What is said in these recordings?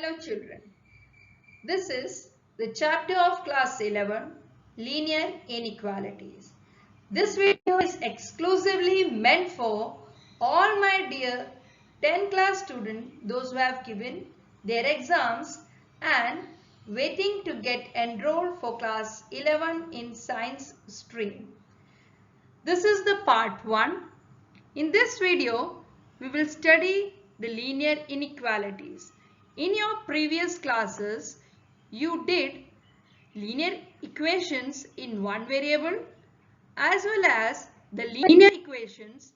Hello children, this is the chapter of class 11, linear inequalities. This video is exclusively meant for all my dear 10th class students, those who have given their exams and waiting to get enrolled for class 11 in science stream. This is the part 1. In this video, we will study the linear inequalities. In your previous classes, you did linear equations in one variable as well as the linear equations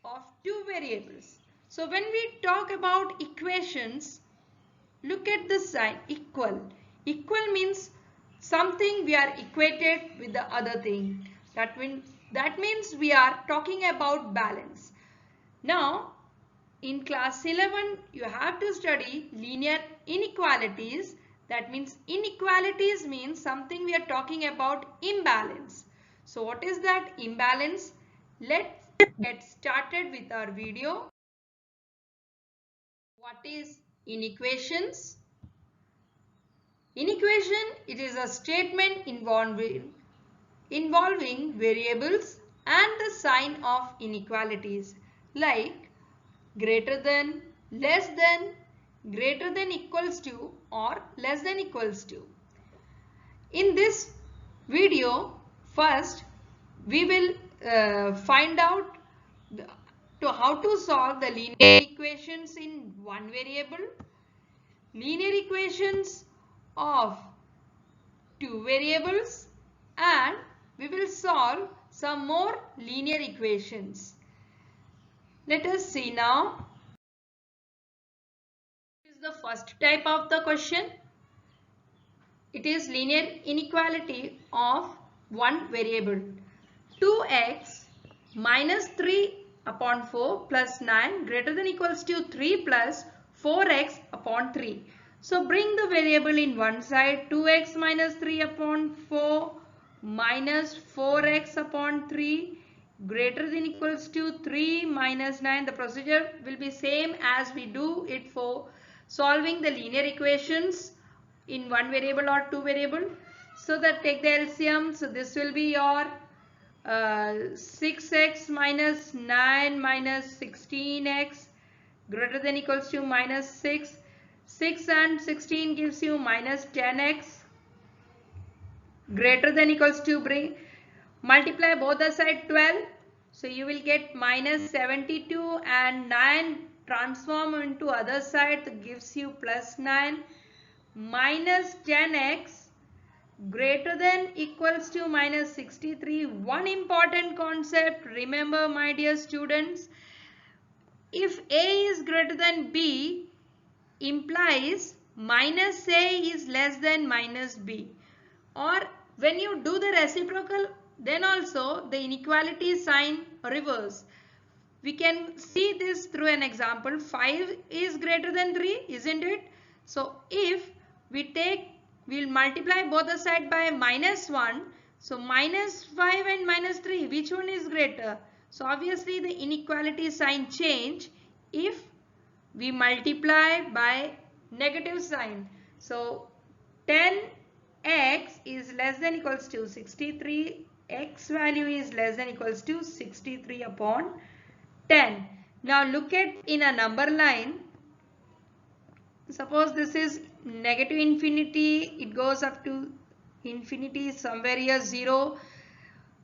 of two variables. So when we talk about equations, look at the sign equal. Equal means something we are equated with the other thing. That means we are talking about balance. Now, in class 11, you have to study linear inequalities. That means inequalities means something we are talking about imbalance. So what is that imbalance? Let's get started with our video. What is inequations? Inequation, it is a statement involving variables and the sign of inequalities like greater than, less than, greater than equals to or less than equals to. In this video, first we will find out how to solve the linear equations in one variable, linear equations of two variables, and we will solve some more linear equations. Let us see now. This is the first type of the question. It is linear inequality of one variable. 2x minus 3 upon 4 plus 9 greater than equals to 3 plus 4x upon 3. So bring the variable in one side. 2x minus 3 upon 4 minus 4x upon 3 greater than equals to 3 minus 9. The procedure will be same as we do it for solving the linear equations in one variable or two variable. So that take the LCM. So this will be your 6x minus 9 minus 16x greater than equals to minus 6. 6 and 16 gives you minus 10x greater than equals to multiply both the side 12. So you will get minus 72 and 9 transform into other side that gives you plus 9 minus 10x greater than equals to minus 63. One important concept, remember my dear students, if A is greater than B implies minus A is less than minus B, or when you do the reciprocal then also the inequality sign reverse. We can see this through an example. 5 is greater than 3, isn't it? So if we'll multiply both the side by minus 1. So minus 5 and minus 3, which one is greater? So obviously the inequality sign change if we multiply by negative sign. So 10x is less than equals to 63. X value is less than equals to 63 upon 10. Now look at in a number line. Suppose this is negative infinity, it goes up to infinity somewhere here 0.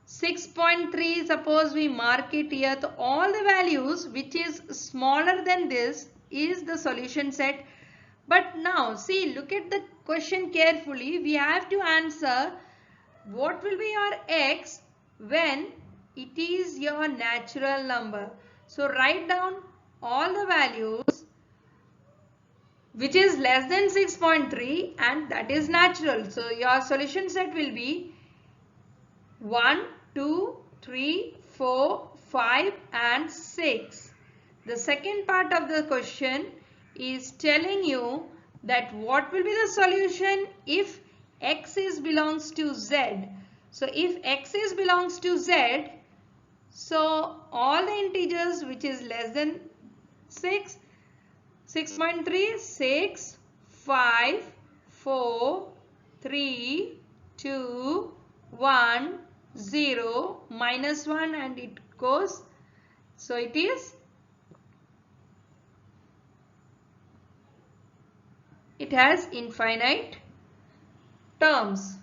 6.3, suppose we mark it here. So all the values which is smaller than this is the solution set. But now see, look at the question carefully. We have to answer what will be your x when it is your natural number. So write down all the values which is less than 6.3 and that is natural. So your solution set will be 1, 2, 3, 4, 5 and 6. The second part of the question is telling you that what will be the solution if x is belongs to z. So if x is belongs to z, so all the integers which is less than 6, 6.3, 6, 5, 4, 3, 2, 1, 0, minus 1 and it goes. So it has infinite terms.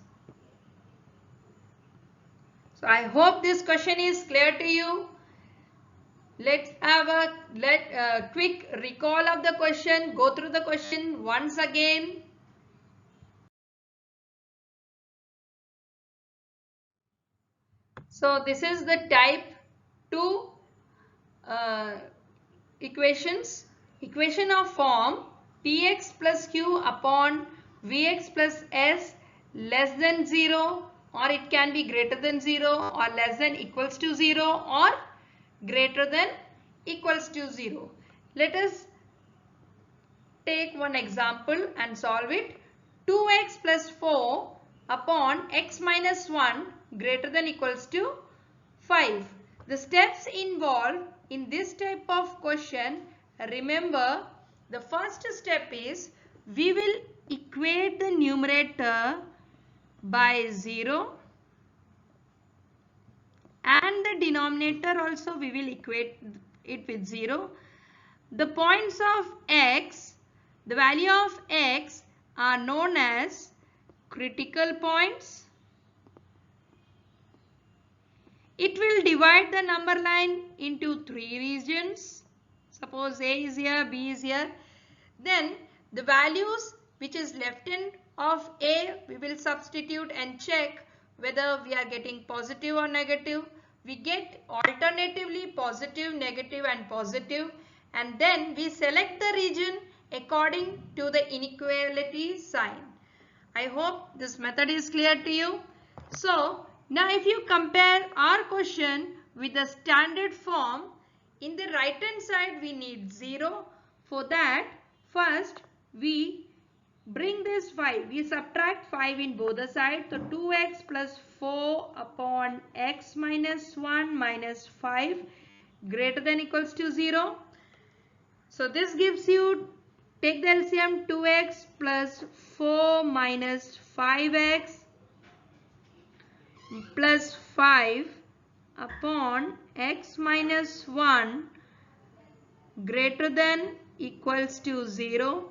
So I hope this question is clear to you. Let's have a quick recall of the question. Go through the question once again. So this is the type 2 equations. Equation of form px plus q upon vx plus s less than 0, or it can be greater than 0, or less than equals to 0, or greater than equals to 0. Let us take one example and solve it. 2x plus 4 upon x minus 1 greater than equals to 5. The steps involved in this type of question, remember, the first step is we will equate the numerator by 0 and the denominator also we will equate it with 0. The points of x, the value of x are known as critical points. It will divide the number line into 3 regions. Suppose A is here, B is here. Then the values which is left end of A, we will substitute and check whether we are getting positive or negative. We get alternatively positive, negative and positive, and then we select the region according to the inequality sign. I hope this method is clear to you. So now if you compare our question with the standard form, in the right hand side we need 0. For that, first we bring this 5. We subtract 5 in both the sides. So 2x plus 4 upon x minus 1 minus 5 greater than equals to 0. So this gives you, take the LCM, 2x plus 4 minus 5x plus 5 upon x minus 1 greater than equals to 0.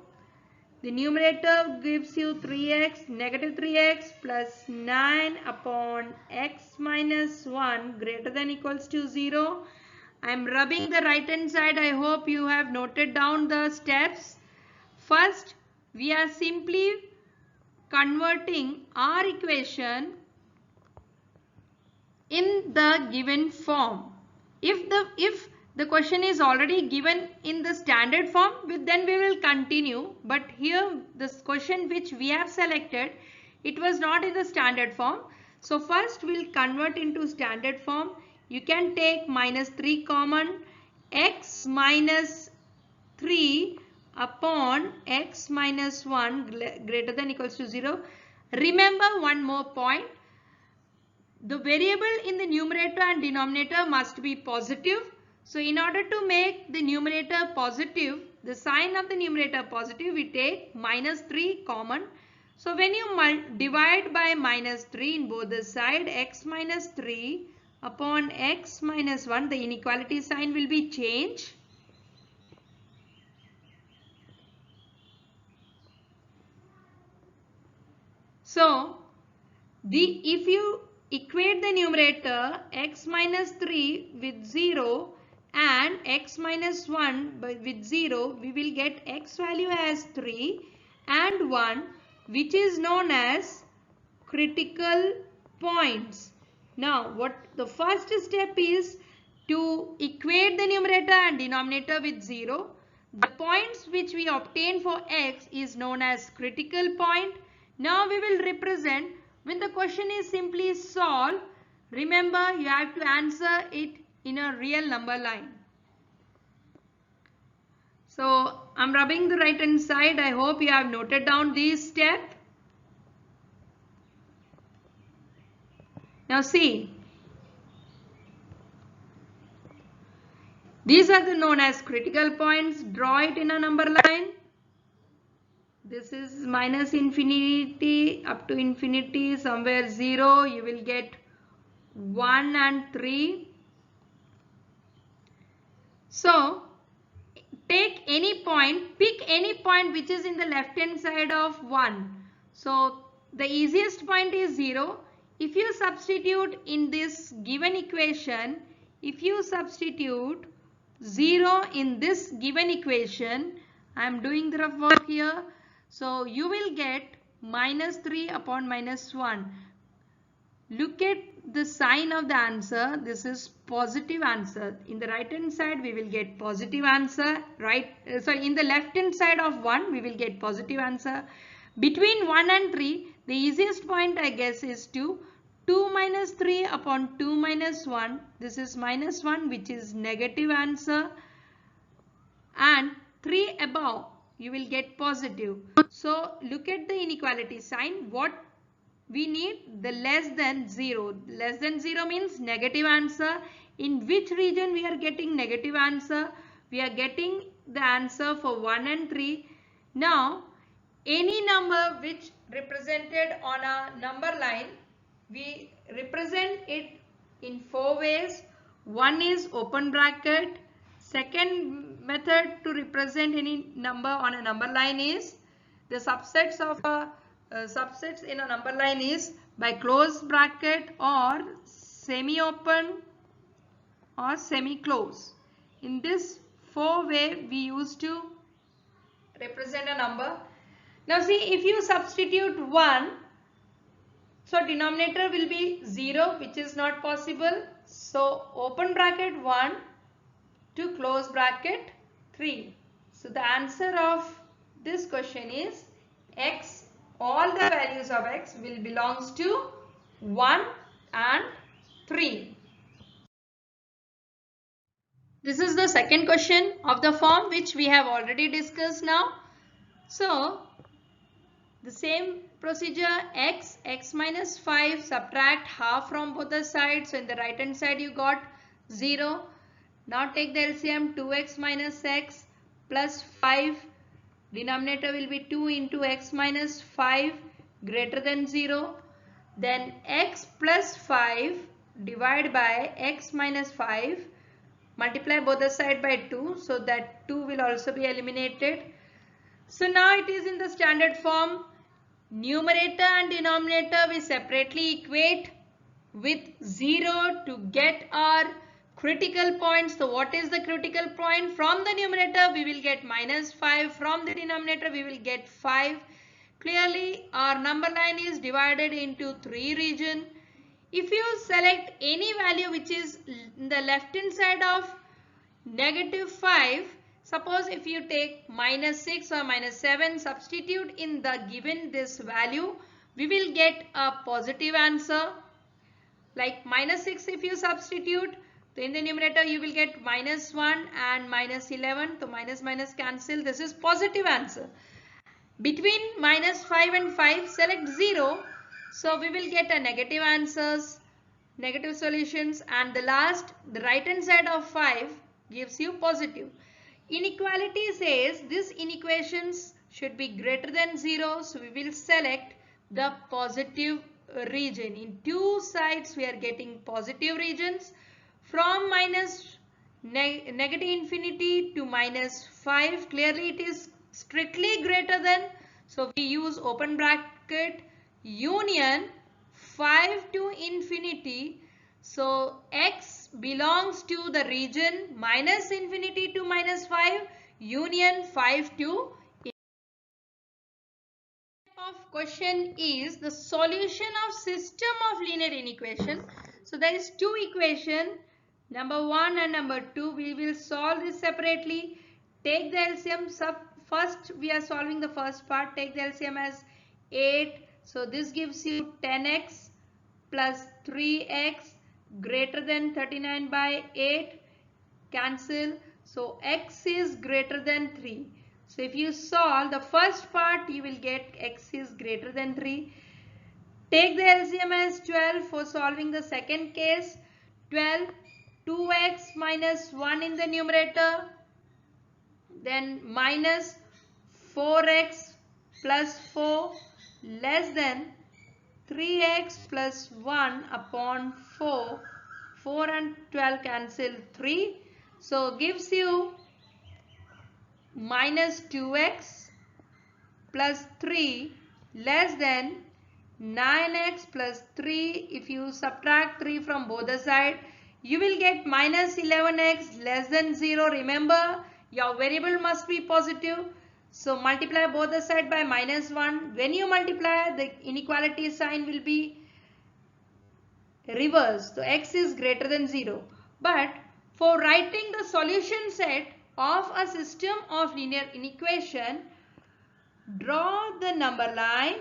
The numerator gives you 3x, negative 3x plus 9 upon x minus 1 greater than equals to 0. I am rubbing the right hand side. I hope you have noted down the steps. First, we are simply converting our equation in the given form. If the question is already given in the standard form, then we will continue. But here this question which we have selected, it was not in the standard form. So first we will convert into standard form. You can take minus 3 common, x minus 3 upon x minus 1 greater than equals to 0. Remember one more point. The variable in the numerator and denominator must be positive. So in order to make the numerator positive, the sign of the numerator positive, we take minus 3 common. So when you divide by minus 3 in both the side, x minus 3 upon x minus 1, the inequality sign will be changed. So if you equate the numerator x minus 3 with 0 and x minus 1 with 0, we will get x value as 3 and 1, which is known as critical points. Now what the first step is to equate the numerator and denominator with 0. The points which we obtain for x is known as critical point. Now we will represent. When the question is simply solved, remember you have to answer it in a real number line. So I'm rubbing the right hand side. I hope you have noted down these steps. Now see, these are the known as critical points. Draw it in a number line. this is minus infinity up to infinity, somewhere 0, you will get 1 and 3. So take any point, pick any point which is in the left hand side of 1. So the easiest point is 0. If you substitute in this given equation, if you substitute 0 in this given equation, I am doing the rough work here. So you will get minus 3 upon minus 1. Look at the sign of the answer. This is positive answer. In the right hand side we will get positive answer. In the left hand side of 1 we will get positive answer. Between 1 and 3, the easiest point I guess is 2. 2 minus 3 upon 2 minus 1. This is minus 1, which is negative answer. And 3 above you will get positive. So look at the inequality sign. What we need? The less than 0. Less than 0 means negative answer. In which region we are getting negative answer? We are getting the answer for 1 and 3. Now any number which represented on a number line, we represent it in 4 ways. One is open bracket. Second method to represent any number on a number line is the subsets in a number line is by close bracket or semi-open or semi-close. In this 4 way we used to represent a number. Now see, if you substitute 1, so denominator will be 0, which is not possible. So open bracket 1 to close bracket 3. So the answer of this question is x. All the values of x will belongs to 1 and 3. This is the second question of the form which we have already discussed now. So the same procedure, x minus 5, subtract half from both the sides. So in the right hand side you got 0. Now take the LCM, 2x minus x plus 5. Denominator will be 2 into x minus 5 greater than 0. Then x plus 5 divided by x minus 5. Multiply both the side by 2. So that 2 will also be eliminated. So now it is in the standard form. Numerator and denominator we separately equate with 0 to get our critical points. So what is the critical point? From the numerator we will get minus 5. From the denominator we will get 5. Clearly our number line is divided into 3 regions. If you select any value which is in the left hand side of negative 5, suppose if you take minus 6 or minus 7, substitute in the given this value, we will get a positive answer. Like minus 6 if you substitute, so in the numerator you will get minus 1 and minus 11. So minus minus cancel. This is positive answer. Between minus 5 and 5, select 0. So we will get a negative answers, negative solutions, and the last, the right hand side of 5 gives you positive. Inequality says this inequations should be greater than 0. So we will select the positive region. In two sides we are getting positive regions. From minus negative infinity to minus 5, clearly it is strictly greater than. So we use open bracket union 5 to infinity. So x belongs to the region minus infinity to minus 5 union 5 to infinity. Of question is the solution of system of linear inequation. So there is two equation, number 1 and number 2. We will solve this separately. Take the LCM. First we are solving the first part. Take the LCM as 8. So this gives you 10x plus 3x greater than 39 by 8. Cancel. So x is greater than 3. So if you solve the first part, you will get x is greater than 3. Take the LCM as 12 for solving the second case. 12, 2x minus 1 in the numerator. Then minus 4x plus 4 less than 3x plus 1 upon 4. 4 and 12 cancel 3. So gives you minus 2x plus 3 less than 9x plus 3. If you subtract 3 from both the sides, you will get minus 11x less than 0. Remember, your variable must be positive. So multiply both the sides by minus 1. When you multiply, the inequality sign will be reversed. So x is greater than 0. But for writing the solution set of a system of linear inequation, draw the number line.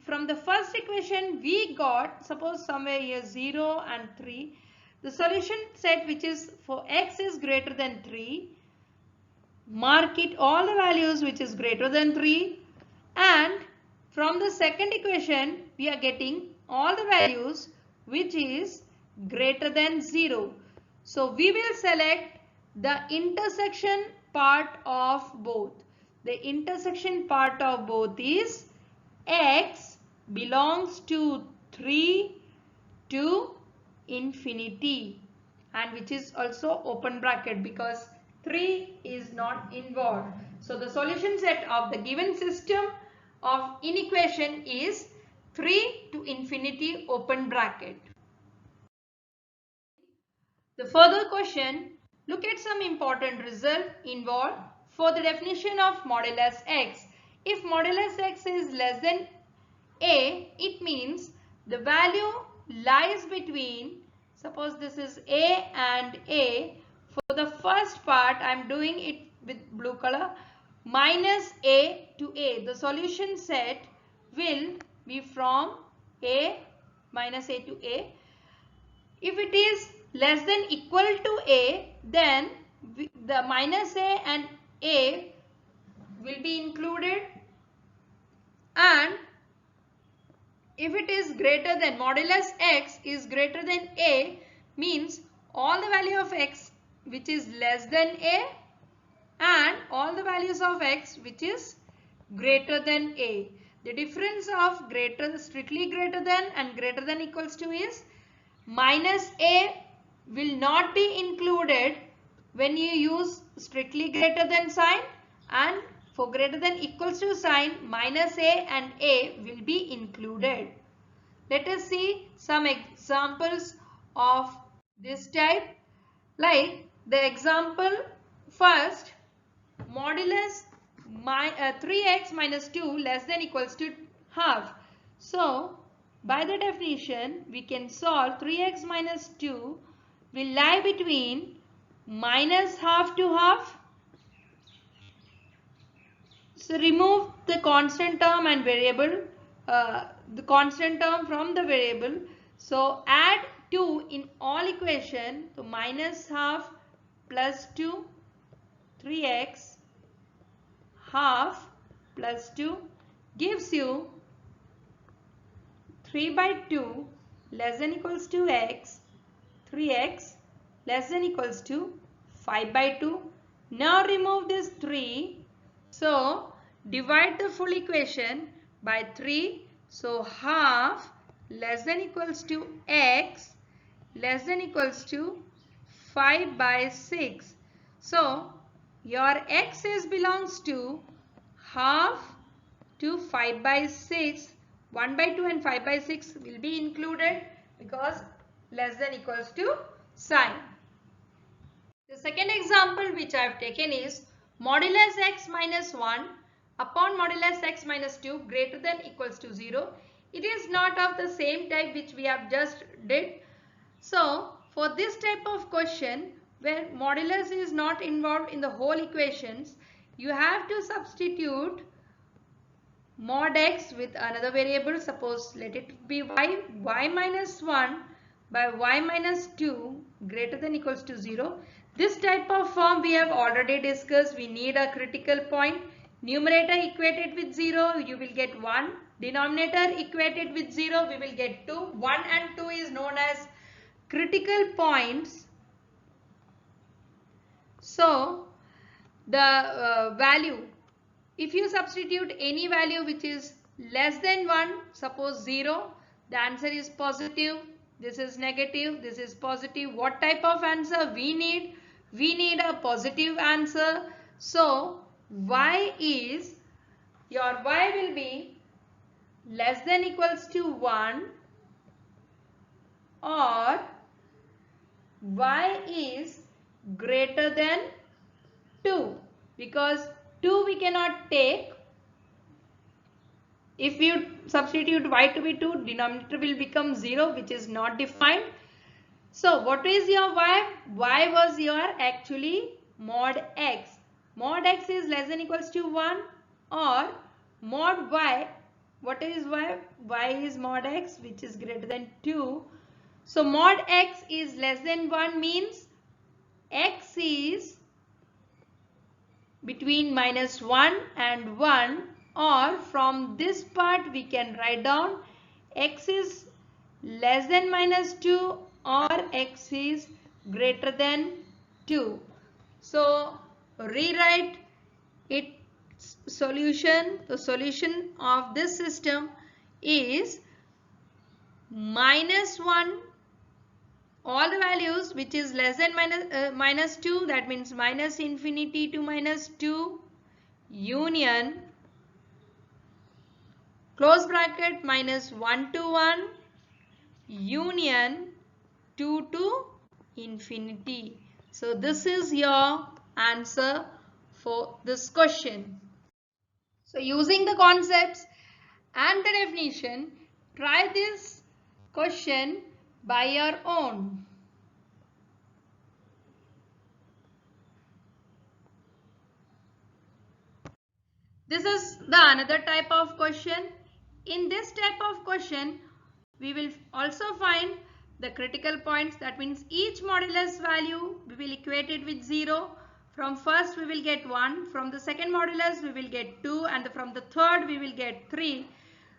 From the first equation we got, suppose somewhere here 0 and 3. The solution set which is for x is greater than 3. Mark it all the values which is greater than 3. And from the second equation we are getting all the values which is greater than 0. So we will select the intersection part of both. The intersection part of both is x belongs to 3 to infinity, and which is also open bracket because 3 is not involved. So the solution set of the given system of inequation is 3 to infinity open bracket. The further question, look at some important result involved for the definition of modulus x. If modulus x is less than a, it means the value lies between, suppose this is a and a. For the first part, I am doing it with blue color, minus a to a. The solution set will be from a, minus a to a. If it is less than equal to a, then the minus a and a will be included, and if it is greater than, modulus x is greater than a, means all the value of x which is less than a and all the values of x which is greater than a. The difference of greater, strictly greater than and greater than equals to is minus a will not be included when you use strictly greater than sign, and for greater than equals to sign, minus a and a will be included. Let us see some examples of this type. Like the example first, modulus 3x minus 2 less than equals to half. So by the definition we can solve 3x minus 2 will lie between minus half to half. So remove the constant term and variable, the constant term from the variable. So add 2 in all equation. So minus half plus 2, 3x half plus 2 gives you 3 by 2 less than equals to x, 3x less than equals to 5 by 2. Now remove this 3. So divide the full equation by 3. So half less than equals to x less than equals to 5 by 6. So your x is belongs to half to 5 by 6. 1 by 2 and 5 by 6 will be included because less than equals to sign. The second example which I have taken is modulus x minus 1 upon modulus x minus 2 greater than equals to 0. It is not of the same type which we have just did. So for this type of question where modulus is not involved in the whole equations, you have to substitute mod x with another variable. Suppose let it be y, y minus 1 by y minus 2 greater than equals to 0. This type of form we have already discussed. We need a critical point. Numerator equated with 0, you will get 1. Denominator equated with 0, we will get 2. 1 and 2 is known as critical points. So the value if you substitute any value which is less than 1, suppose 0, the answer is positive. This is negative, this is positive. What type of answer we need? We need a positive answer. So your y will be less than equals to 1 or y is greater than 2, because 2 we cannot take. If you substitute y to be 2, denominator will become 0, which is not defined. So what is your y? Y was your actually mod x. Mod x is less than equals to 1 or mod y. What is y? Y is mod x, which is greater than 2. So mod x is less than 1 means x is between -1 and 1, or from this part we can write down x is less than -2 or x is greater than 2. So rewrite its solution. The solution of this system is -1, all the values which is less than -2, that means minus infinity to -2, union close bracket -1 to 1, union 2 to infinity. So this is your answer for this question. So using the concepts and the definition, try this question by your own. This is the another type of question. In this type of question, we will also find the critical points. That means each modulus value we will equate it with 0. From first we will get 1. From the second modulus we will get 2. And from the third we will get 3.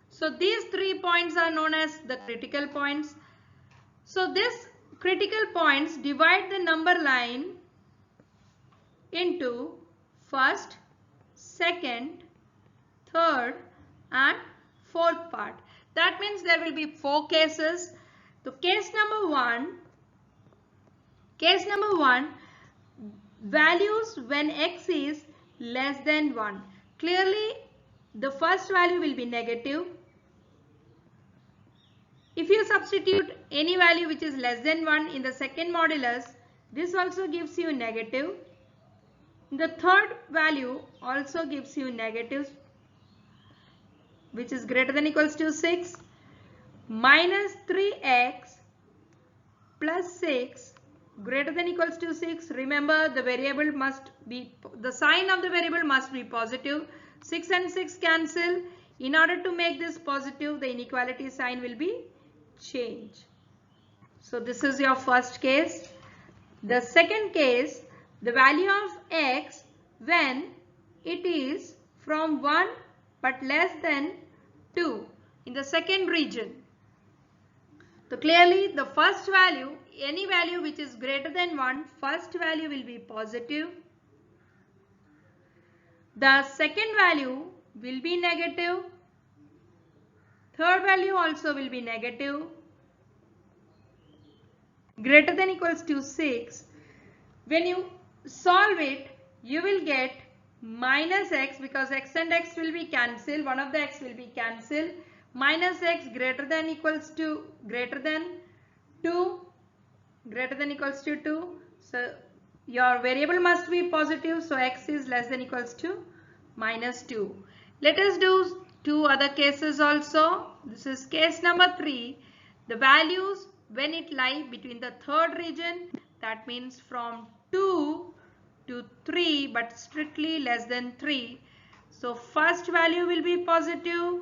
So these 3 points are known as the critical points. So these critical points divide the number line into first, second, third and fourth part. That means there will be 4 cases. So case number 1, values when x is less than 1. Clearly the first value will be negative. If you substitute any value which is less than 1 in the second modulus, this also gives you negative. The third value also gives you negative, which is greater than equals to 6. Minus 3x plus 6 greater than equals to 6. Remember, the variable must be, the sign of the variable must be positive. 6 and 6 cancel. In order to make this positive, the inequality sign will be changed. So this is your first case. The second case, the value of x when it is from 1 but less than 2 in the second region. So clearly the first value, any value which is greater than 1, first value will be positive. The second value will be negative. Third value also will be negative. Greater than equals to 6. When you solve it, you will get minus x, because x and x will be cancelled. One of the x will be cancelled. Minus x greater than equals to greater than 2. Greater than equals to 2. So your variable must be positive. So x is less than equals to minus 2. Let us do 2 other cases also. This is case number 3. The values when it lie between the third region, that means from 2 to 3 but strictly less than 3. So first value will be positive.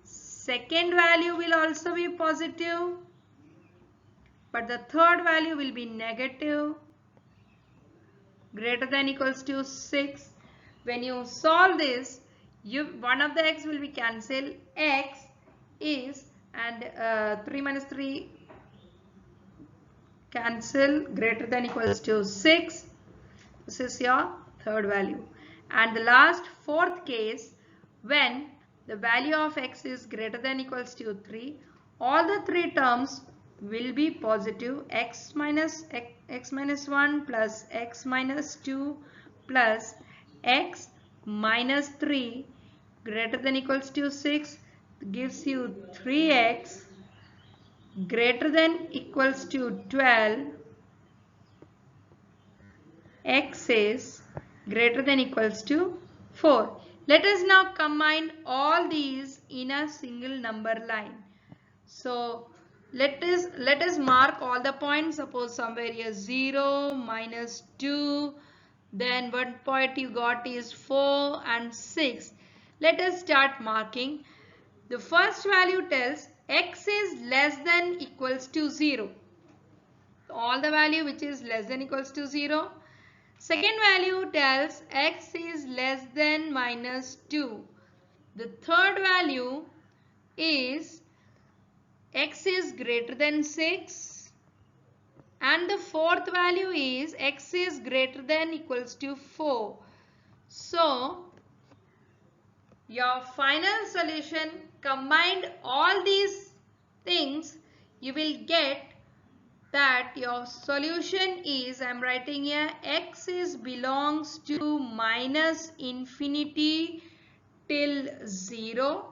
Second value will also be positive. But the third value will be negative. Greater than equals to 6. When you solve this, one of the x will be cancelled. X is, and 3 minus 3 cancel, greater than equals to 6. This is your third value. And the last fourth case, when the value of x is greater than equals to 3, all the three terms will be positive. X minus 1 plus x minus 2 plus x minus 3 greater than equals to 6 gives you 3x greater than equals to 12. X is greater than equals to 4. Let us now combine all these in a single number line. So let us mark all the points. Suppose somewhere here 0, minus 2, then one point you got is 4 and 6. Let us start marking. The first value tells x is less than equals to 0. All the value which is less than equals to 0. Second value tells x is less than minus 2. The third value is x is greater than 6. And the fourth value is x is greater than equals to 4. So, your final solution combined all these things, you will get that your solution is, I am writing here, x is belongs to minus infinity till 0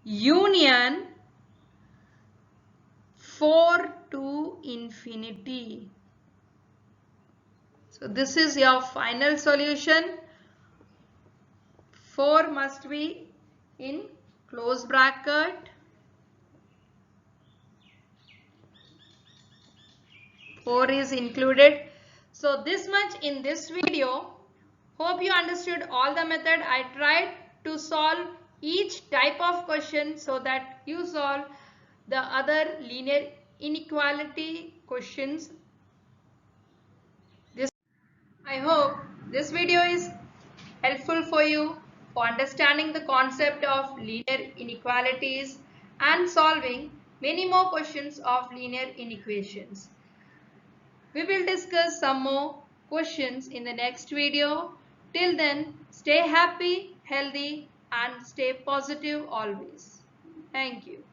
union 4 to infinity. So this is your final solution. 4 must be in close bracket. 4 is included. So this much in this video. Hope you understood all the method. I tried to solve each type of question so that you solve the other linear inequality questions. I hope this video is helpful for you for understanding the concept of linear inequalities and solving many more questions of linear inequations. We will discuss some more questions in the next video. Till then, stay happy, healthy and stay positive always. Thank you.